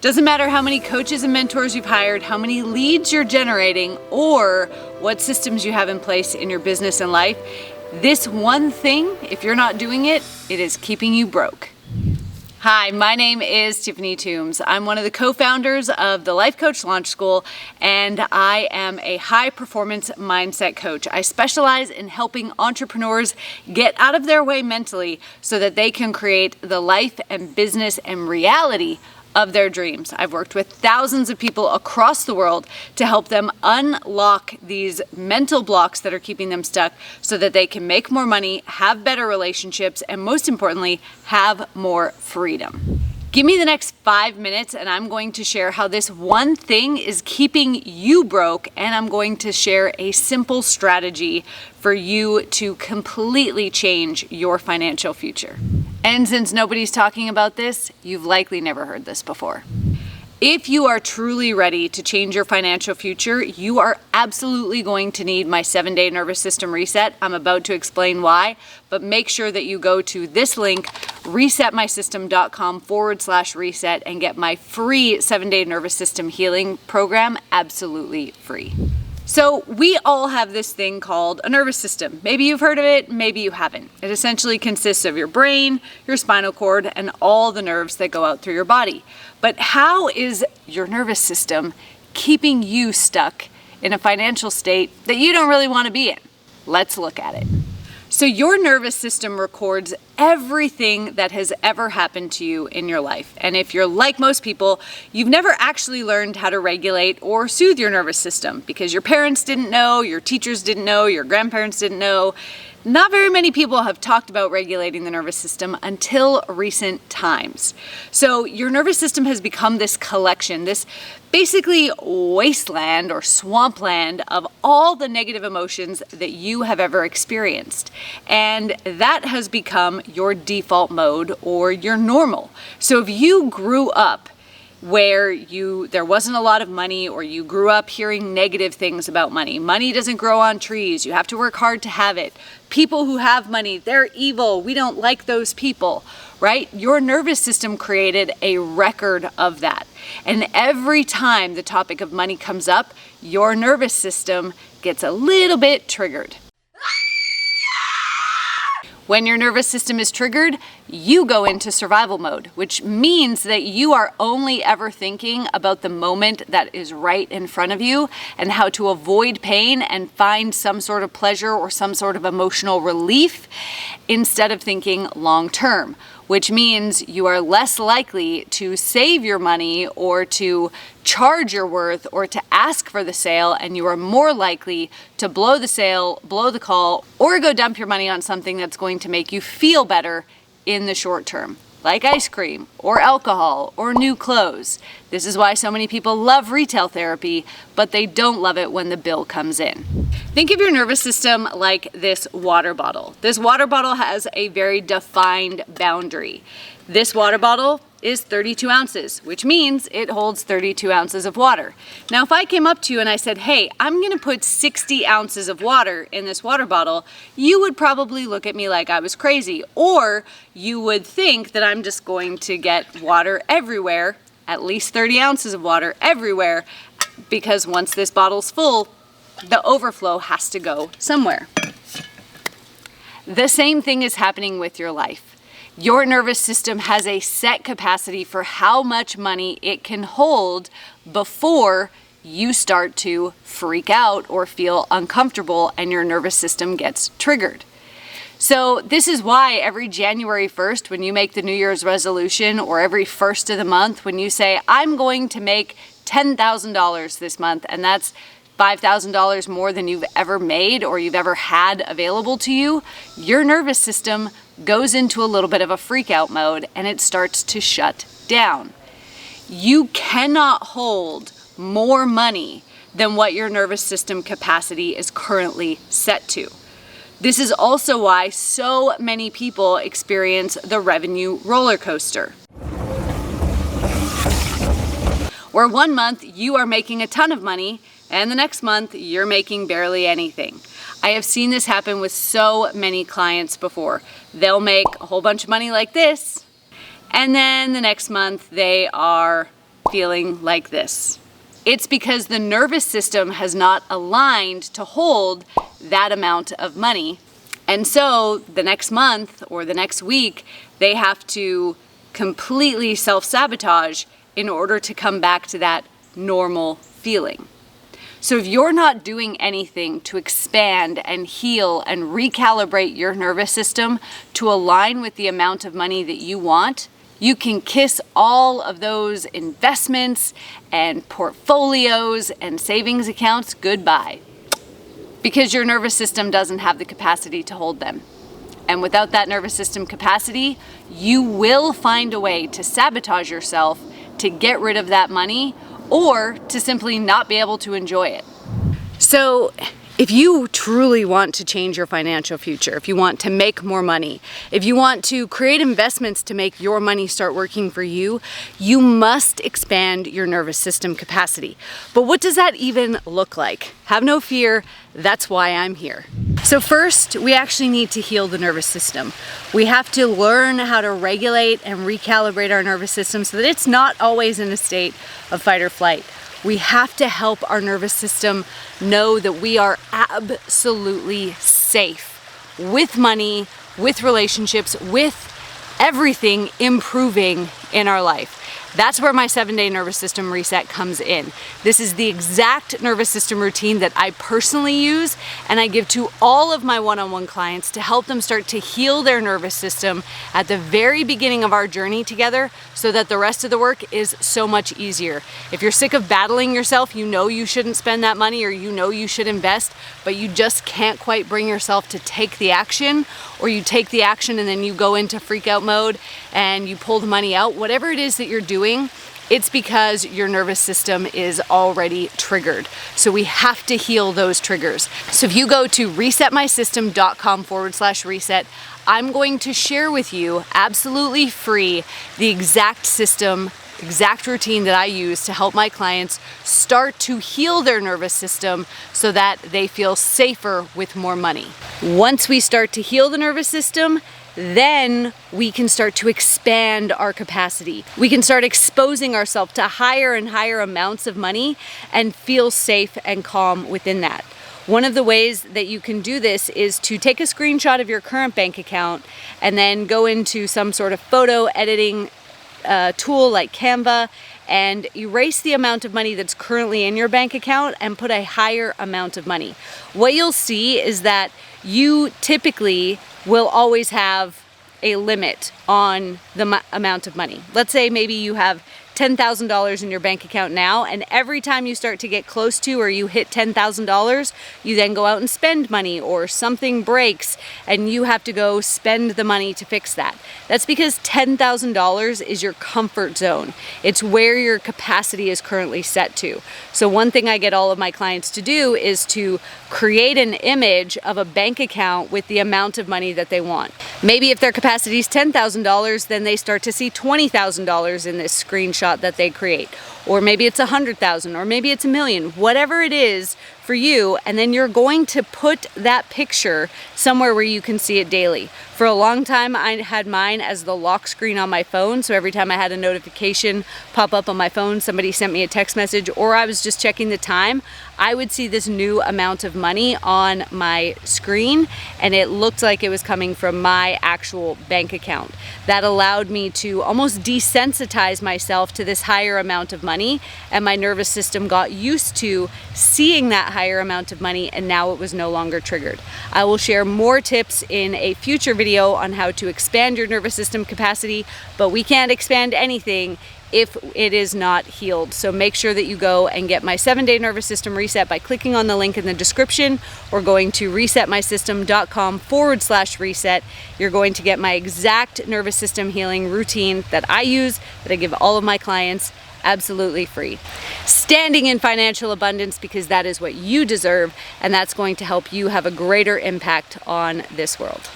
Doesn't matter how many coaches and mentors you've hired, how many leads you're generating, or what systems you have in place in your business and life, this one thing, if you're not doing it, it is keeping you broke. Hi, my name is Tiffany Toombs. I'm one of the co-founders of the Life Coach Launch School, and I am a high-performance mindset coach. I specialize in helping entrepreneurs get out of their way mentally so that they can create the life and business and reality of their dreams. I've worked with thousands of people across the world to help them unlock these mental blocks that are keeping them stuck so that they can make more money, have better relationships, and most importantly, have more freedom. Give me the next 5 minutes and I'm going to share how this one thing is keeping you broke, and I'm going to share a simple strategy for you to completely change your financial future. And since nobody's talking about this, you've likely never heard this before. If you are truly ready to change your financial future, you are absolutely going to need my 7-day nervous system reset. I'm about to explain why, but make sure that you go to this link, resetmysystem.com/reset, and get my free 7-day nervous system healing program absolutely free. So we all have this thing called a nervous system. Maybe you've heard of it, maybe you haven't. It essentially consists of your brain, your spinal cord, and all the nerves that go out through your body. But how is your nervous system keeping you stuck in a financial state that you don't really want to be in? Let's look at it. So your nervous system records everything that has ever happened to you in your life. And if you're like most people, you've never actually learned how to regulate or soothe your nervous system because your parents didn't know, your teachers didn't know, your grandparents didn't know. Not very many people have talked about regulating the nervous system until recent times. So your nervous system has become this collection, this basically wasteland or swampland of all the negative emotions that you have ever experienced. And that has become your default mode or your normal. So if you grew up where there wasn't a lot of money, or you grew up hearing negative things about money. Money doesn't grow on trees. You have to work hard to have it. People who have money, they're evil. We don't like those people, right? Your nervous system created a record of that. And every time the topic of money comes up, your nervous system gets a little bit triggered. When your nervous system is triggered, you go into survival mode, which means that you are only ever thinking about the moment that is right in front of you and how to avoid pain and find some sort of pleasure or some sort of emotional relief instead of thinking long term, which means you are less likely to save your money or to charge your worth or to ask for the sale, and you are more likely to blow the sale, blow the call, or go dump your money on something that's going to make you feel better in the short term, like ice cream or alcohol or new clothes. This is why so many people love retail therapy, but they don't love it when the bill comes in. Think of your nervous system like this water bottle. This water bottle has a very defined boundary. This water bottle is 32 ounces, which means it holds 32 ounces of water. Now, if I came up to you and I said, hey, I'm gonna put 60 ounces of water in this water bottle, you would probably look at me like I was crazy, or you would think that I'm just going to get water everywhere, at least 30 ounces of water everywhere, because once this bottle's full, the overflow has to go somewhere. The same thing is happening with your life. Your nervous system has a set capacity for how much money it can hold before you start to freak out or feel uncomfortable and your nervous system gets triggered. So this is why every January 1st, when you make the New Year's resolution, or every 1st of the month when you say, I'm going to make $10,000 this month, and that's $5,000 more than you've ever made or you've ever had available to you, your nervous system goes into a little bit of a freak out mode and it starts to shut down. You cannot hold more money than what your nervous system capacity is currently set to. This is also why so many people experience the revenue roller coaster, where one month you are making a ton of money and the next month you're making barely anything. I have seen this happen with so many clients before. They'll make a whole bunch of money like this, and then the next month they are feeling like this. It's because the nervous system has not aligned to hold that amount of money. And so the next month or the next week, they have to completely self-sabotage in order to come back to that normal feeling. So if you're not doing anything to expand and heal and recalibrate your nervous system to align with the amount of money that you want, you can kiss all of those investments and portfolios and savings accounts goodbye, because your nervous system doesn't have the capacity to hold them. And without that nervous system capacity, you will find a way to sabotage yourself to get rid of that money or to simply not be able to enjoy it. So if you truly want to change your financial future, if you want to make more money, if you want to create investments to make your money start working for you, you must expand your nervous system capacity. But what does that even look like? Have no fear, that's why I'm here. So first, we actually need to heal the nervous system. We have to learn how to regulate and recalibrate our nervous system so that it's not always in a state of fight or flight. We have to help our nervous system know that we are absolutely safe with money, with relationships, with everything improving in our life. That's where my 7-day nervous system reset comes in. This is the exact nervous system routine that I personally use and I give to all of my one-on-one clients to help them start to heal their nervous system at the very beginning of our journey together so that the rest of the work is so much easier. If you're sick of battling yourself, you know you shouldn't spend that money or you know you should invest, but you just can't quite bring yourself to take the action, or you take the action and then you go into freak out mode and you pull the money out, whatever it is that you're doing, it's because your nervous system is already triggered. So we have to heal those triggers. So if you go to resetmysystem.com/reset, I'm going to share with you absolutely free the exact system, exact routine that I use to help my clients start to heal their nervous system so that they feel safer with more money. Once we start to heal the nervous system, then we can start to expand our capacity. We can start exposing ourselves to higher and higher amounts of money and feel safe and calm within that. One of the ways that you can do this is to take a screenshot of your current bank account and then go into some sort of photo editing tool like Canva and erase the amount of money that's currently in your bank account and put a higher amount of money. What you'll see is that you typically will always have a limit on the amount of money. Let's say maybe you have $10,000 in your bank account now, and every time you start to get close to or you hit $10,000, you then go out and spend money or something breaks and you have to go spend the money to fix that. That's because $10,000 is your comfort zone. It's where your capacity is currently set to. So one thing I get all of my clients to do is to create an image of a bank account with the amount of money that they want. Maybe if their capacity is $10,000, then they start to see $20,000 in this screenshot that they create. Or maybe it's 100,000, or maybe it's 1,000,000, whatever it is for you, and then you're going to put that picture somewhere where you can see it daily. For a long time, I had mine as the lock screen on my phone, so every time I had a notification pop up on my phone, somebody sent me a text message, or I was just checking the time, I would see this new amount of money on my screen, and it looked like it was coming from my actual bank account. That allowed me to almost desensitize myself to this higher amount of money, and my nervous system got used to seeing that higher amount of money, and now it was no longer triggered. I will share more tips in a future video on how to expand your nervous system capacity, but we can't expand anything if it is not healed. So make sure that you go and get my 7-day nervous system reset by clicking on the link in the description or going to resetmysystem.com/reset. You're going to get my exact nervous system healing routine that I use, that I give all of my clients, absolutely free. Standing in financial abundance, because that is what you deserve, and that's going to help you have a greater impact on this world.